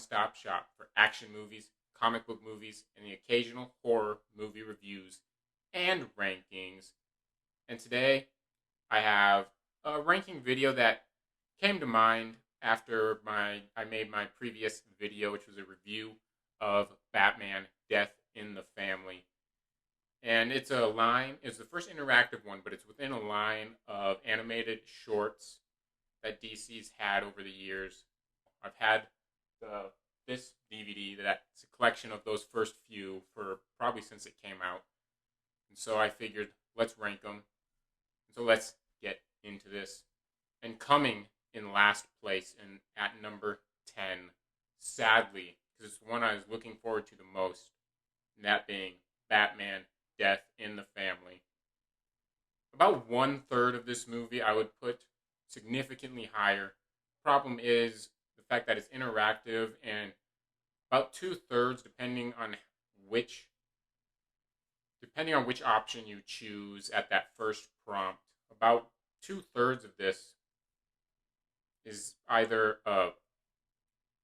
one-stop shop for action movies, comic book movies, and the occasional horror movie reviews and rankings. And today I have a ranking video that came to mind after I made my previous video, which was a review of Batman Death in the Family. And it's the first interactive one, but it's within a line of animated shorts that DC's had over the years. I've had this DVD that's a collection of those first few for probably since it came out. And so I figured, let's rank them. And so let's get into this. And coming in last place and at number 10, sadly, because it's the one I was looking forward to the most, and that being Batman Death in the Family. About 1/3 of this movie I would put significantly higher. Problem is the fact that it's interactive, and about 2/3, depending on which option you choose at that first prompt, about 2/3 of this is either a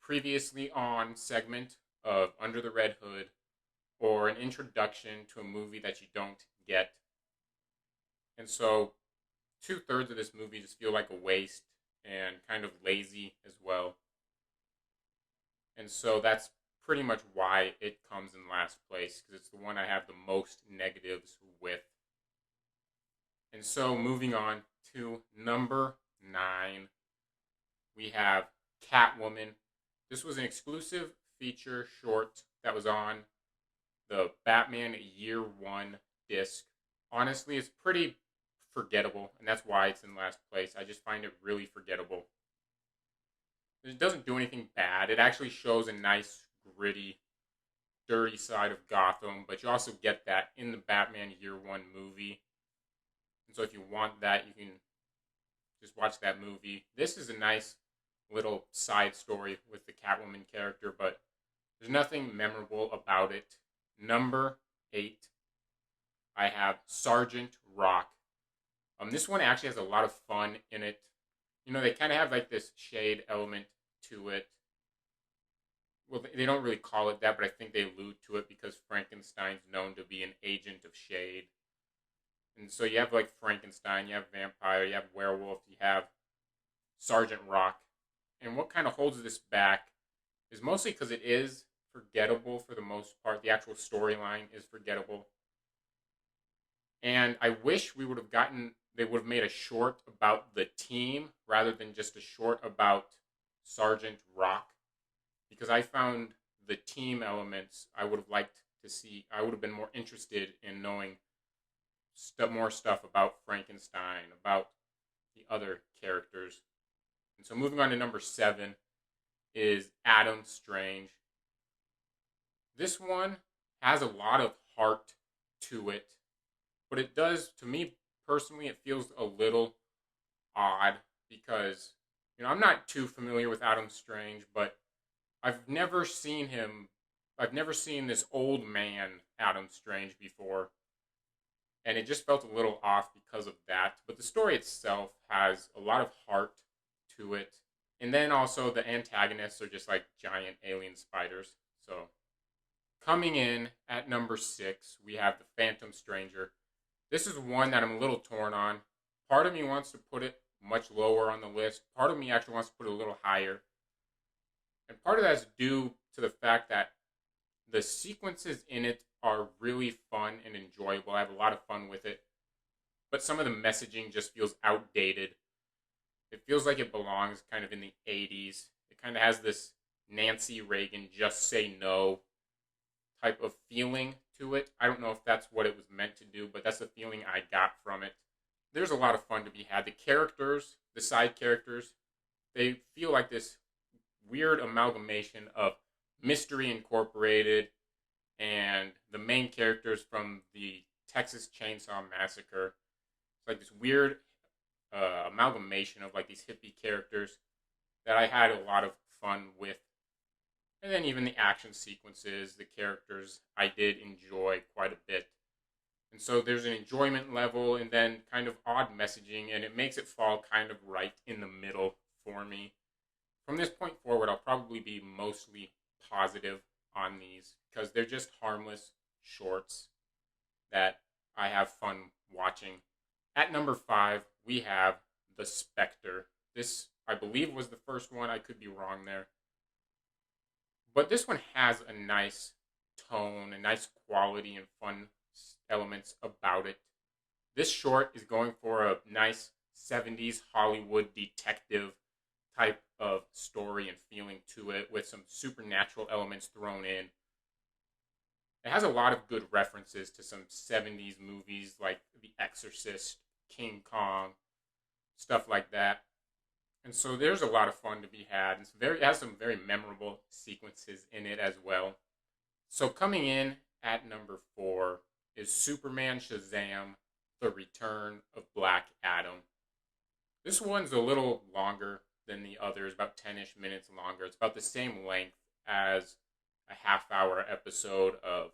previously on segment of Under the Red Hood or an introduction to a movie that you don't get. And so 2/3 of this movie just feel like a waste and kind of lazy as well. And so that's pretty much why it comes in last place, because it's the one I have the most negatives with. And so moving on to number 9, we have Catwoman. This was an exclusive feature short that was on the Batman Year 1 disc. Honestly, it's pretty forgettable, and that's why it's in last place. I just find it really forgettable. It doesn't do anything bad. It actually shows a nice, gritty, dirty side of Gotham, but you also get that in the Batman Year 1 movie. And so if you want that, you can just watch that movie. This is a nice little side story with the Catwoman character, but there's nothing memorable about it. Number 8, I have Sergeant Rock. This one actually has a lot of fun in it. You know, they kind of have like this shade element to it. Well, they don't really call it that, but I think they allude to it because Frankenstein's known to be an agent of shade. And so you have like Frankenstein, you have vampire, you have werewolf, you have Sergeant Rock. And what kind of holds this back is mostly because it is forgettable for the most part. The actual storyline is forgettable. And I wish they would have made a short about the team rather than just a short about Sergeant Rock. Because I found the team elements I would have liked to see. I would have been more interested in knowing more stuff about Frankenstein, about the other characters. And so moving on to number 7 is Adam Strange. This one has a lot of heart to it, but it does, to me personally, it feels a little odd because, I'm not too familiar with Adam Strange, but I've never seen this old man Adam Strange before, and it just felt a little off because of that. But the story itself has a lot of heart to it, and then also the antagonists are just like giant alien spiders. So coming in at number 6, we have the Phantom Stranger. This is one that I'm a little torn on. Part of me wants to put it much lower on the list. Part of me actually wants to put it a little higher. And part of that is due to the fact that the sequences in it are really fun and enjoyable. I have a lot of fun with it. But some of the messaging just feels outdated. It feels like it belongs kind of in the 80s. It kind of has this Nancy Reagan, just say no type of feeling to it. I don't know if that's what it was meant to do, but that's the feeling I got from it. There's a lot of fun to be had. The characters, the side characters, they feel like this weird amalgamation of Mystery Incorporated and the main characters from the Texas Chainsaw Massacre. It's like this weird amalgamation of like these hippie characters that I had a lot of fun with. And then even the action sequences, the characters, I did enjoy quite a bit. And so there's an enjoyment level and then kind of odd messaging, and it makes it fall kind of right in the middle for me. from this point forward, I'll probably be mostly positive on these because they're just harmless shorts that I have fun watching. At number 5, we have The Spectre. This, I believe, was the first one. I could be wrong there. But this one has a nice tone, a nice quality and fun elements about it. This short is going for a nice 70s Hollywood detective type of story and feeling to it with some supernatural elements thrown in. It has a lot of good references to some 70s movies like The Exorcist, King Kong, stuff like that. And so there's a lot of fun to be had. It has some very memorable sequences in it as well. So coming in at number 4 is Superman Shazam, The Return of Black Adam. This one's a little longer than the others, about 10-ish minutes longer. It's about the same length as a half-hour episode of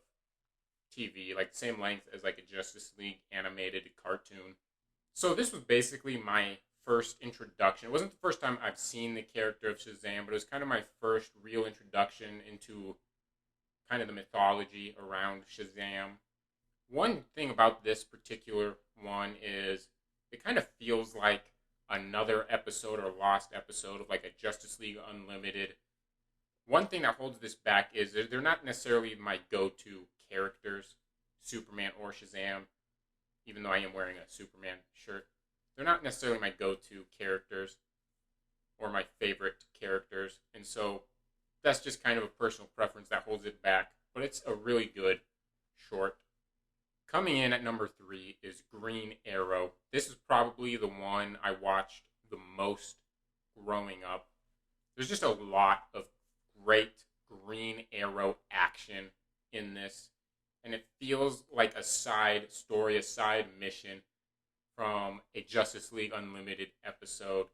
TV, like the same length as like a Justice League animated cartoon. So this was basically my first introduction. It wasn't the first time I've seen the character of Shazam, but it was kind of my first real introduction into kind of the mythology around Shazam. One thing about this particular one is it kind of feels like another episode or lost episode of like a Justice League Unlimited. One thing that holds this back is they're not necessarily my go-to characters, Superman or Shazam, even though I am wearing a Superman shirt. They're not necessarily my go-to characters or my favorite characters, and so that's just kind of a personal preference that holds it back, but it's a really good short. Coming in at number 3 is Green Arrow. This is probably the one I watched the most growing up. There's just a lot of great Green Arrow action in this, and it feels like a side story, a side mission from a Justice League Unlimited episode.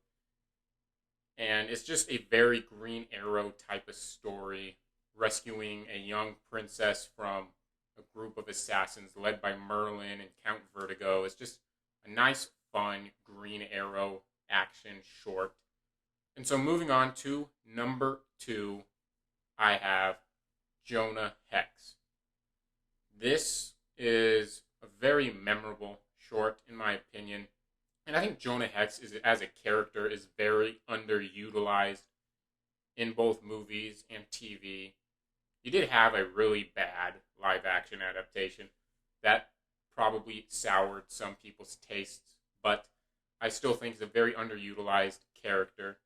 And it's just a very Green Arrow type of story, rescuing a young princess from a group of assassins led by Merlin and Count Vertigo. It's just a nice, fun Green Arrow action short. And so moving on to number 2, I have Jonah Hex. This is a very memorable short, in my opinion. And I think Jonah Hex as a character is very underutilized in both movies and TV. He did have a really bad live-action adaptation that probably soured some people's tastes, but I still think he's a very underutilized character.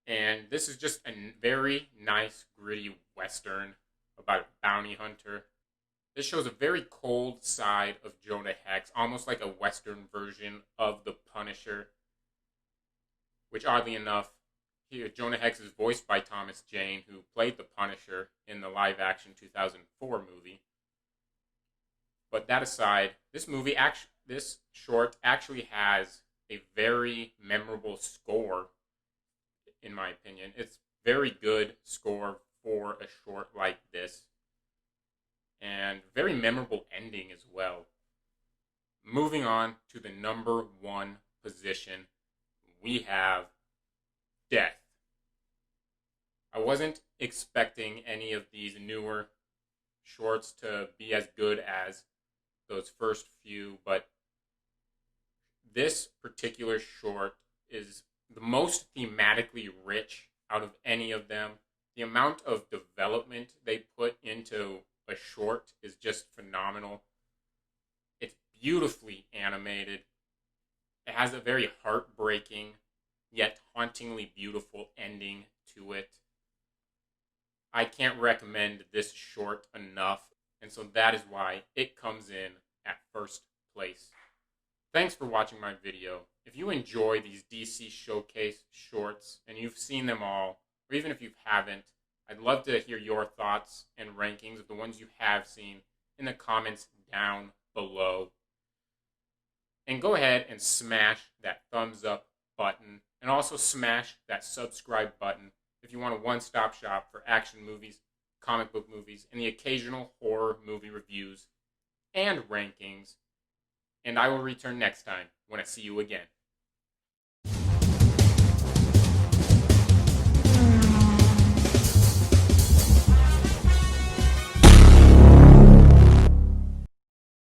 And this is just a very nice, gritty Western about a bounty hunter. This shows a very cold side of Jonah Hex, almost like a Western version of The Punisher, which oddly enough, Jonah Hex is voiced by Thomas Jane, who played the Punisher in the live-action 2004 movie. But that aside, this short actually has a very memorable score, in my opinion. It's very good score for a short like this, and very memorable ending as well. Moving on to the number 1 position, we have Death. I wasn't expecting any of these newer shorts to be as good as those first few, but this particular short is the most thematically rich out of any of them. The amount of development they put into a short is just phenomenal. It's beautifully animated. It has a very heartbreaking yet hauntingly beautiful ending to it. I can't recommend this short enough, and so that is why it comes in at first place. Thanks for watching my video. If you enjoy these DC Showcase shorts, and you've seen them all, or even if you haven't, I'd love to hear your thoughts and rankings of the ones you have seen in the comments down below. And go ahead and smash that thumbs up button, and also smash that subscribe button if you want a one-stop shop for action movies, comic book movies, and the occasional horror movie reviews and rankings. And I will return next time when I see you again.